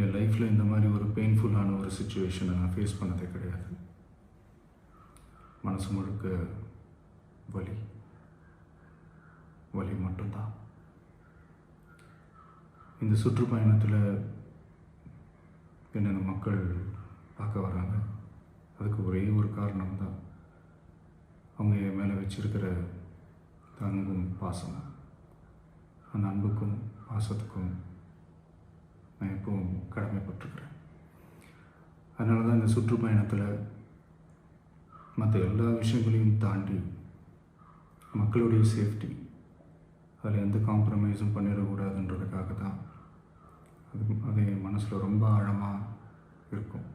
என் லைஃப்பில் இந்த மாதிரி ஒரு பெயின்ஃபுல்லான ஒரு சுச்சுவேஷனை நான் ஃபேஸ் பண்ணதே கிடையாது. மனசு முழுக்க வலி வலி மட்டும்தான். இந்த சுற்றுப்பயணத்தில் என்னென்ன மக்கள் பார்க்க வராங்க, அதுக்கு ஒரே ஒரு காரணம் தான், அவங்க என் மேலே வச்சிருக்கிற அன்பும் பாசமும். அந்த அன்புக்கும் பாசத்துக்கும் நான் எப்பவும் கடமைப்பட்டிருக்கிறேன். அதனால தான் இந்த சுற்றுப்பயணத்தில் மற்ற எல்லா விஷயங்களையும் தாண்டி மக்களுடைய சேஃப்டி, அதில் எந்த காம்ப்ரமைஸும் பண்ணிடக்கூடாதுன்றதுக்காக தான் அது என் மனசில் ரொம்ப ஆழமாக இருக்கும்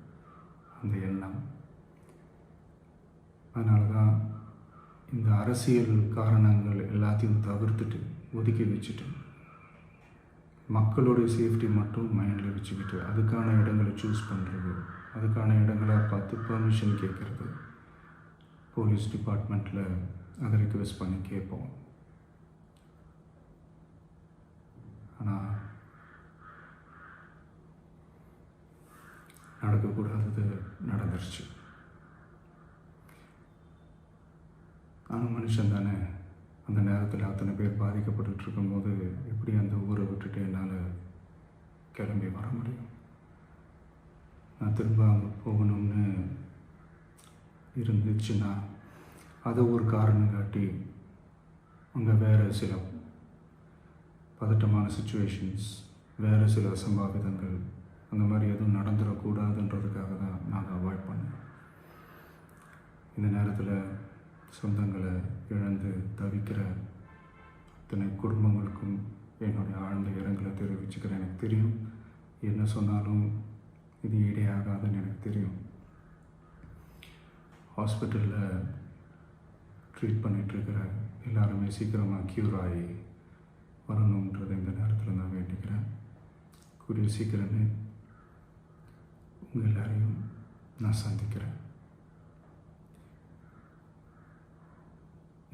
அந்த எண்ணம். அதனால தான் இந்த அரசியல் காரணங்கள் எல்லாத்தையும் தவிர்த்துட்டு ஒதுக்கி வச்சுட்டு மக்களுடைய சேஃப்டி மட்டும் மைண்டில் வச்சுக்கிட்டு அதுக்கான இடங்களை சூஸ் பண்ணுறது, அதுக்கான இடங்களை பார்த்து பெர்மிஷன் கேட்குறது, போலீஸ் டிபார்ட்மெண்ட்டில் அதை ரிக்வெஸ்ட் பண்ணி கேட்போம். ஆனால் நடக்கக்கூடாதது நடந்துருச்சு. ஆனால் மனுஷன் தானே, அந்த நேரத்தில் அத்தனை பேர் பாதிக்கப்பட்டு இருக்கும்போது எப்படி அந்த ஊரை விட்டுட்டு என்னால் கிளம்பி வர முடியும்? நான் திரும்ப அங்கே போகணும்னு இருந்துச்சுன்னா அதை ஒரு காரணம் காட்டி அங்கே வேறு சில பதட்டமான சுச்சுவேஷன்ஸ், வேறு சில அசம்பாவிதங்கள் அந்த மாதிரி எதுவும் நடந்துடக்கூடாதுன்றதுக்காக தான் நான் அவாய்ட் பண்ணேன். இந்த நேரத்தில் சொந்தங்களை இழந்து தவிக்கிற அத்தனை குடும்பங்களுக்கும் என்னுடைய ஆழ்ந்த இரங்கலை தெரிவிச்சுக்கிறேன். எனக்கு தெரியும், என்ன சொன்னாலும் இது ஈடேயாகாதுன்னு எனக்கு தெரியும். ஹாஸ்பிட்டலில் ட்ரீட் பண்ணிகிட்ருக்கிற எல்லாருமே சீக்கிரமாக க்யூர் ஆகி வரணுன்றதை இந்த நேரத்தில் நான் வேண்டிக்கிறேன். கூடிய சீக்கிரமே உங்கள் எல்லாரையும் நான் சந்திக்கிறேன்.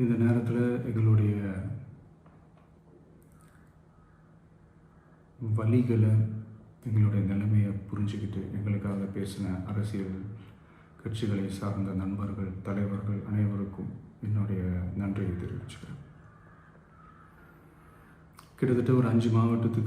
இந்த நேரத்தில் எங்களுடைய வலிகளை, எங்களுடைய நிலைமையை புரிஞ்சுக்கிட்டு எங்களுக்காக பேசின அரசியல் கட்சிகளை சார்ந்த நண்பர்கள், தலைவர்கள் அனைவருக்கும் என்னுடைய நன்றியை தெரிவிச்சுக்கிறேன். கிட்டத்தட்ட ஒரு 5 மாவட்டத்துக்கு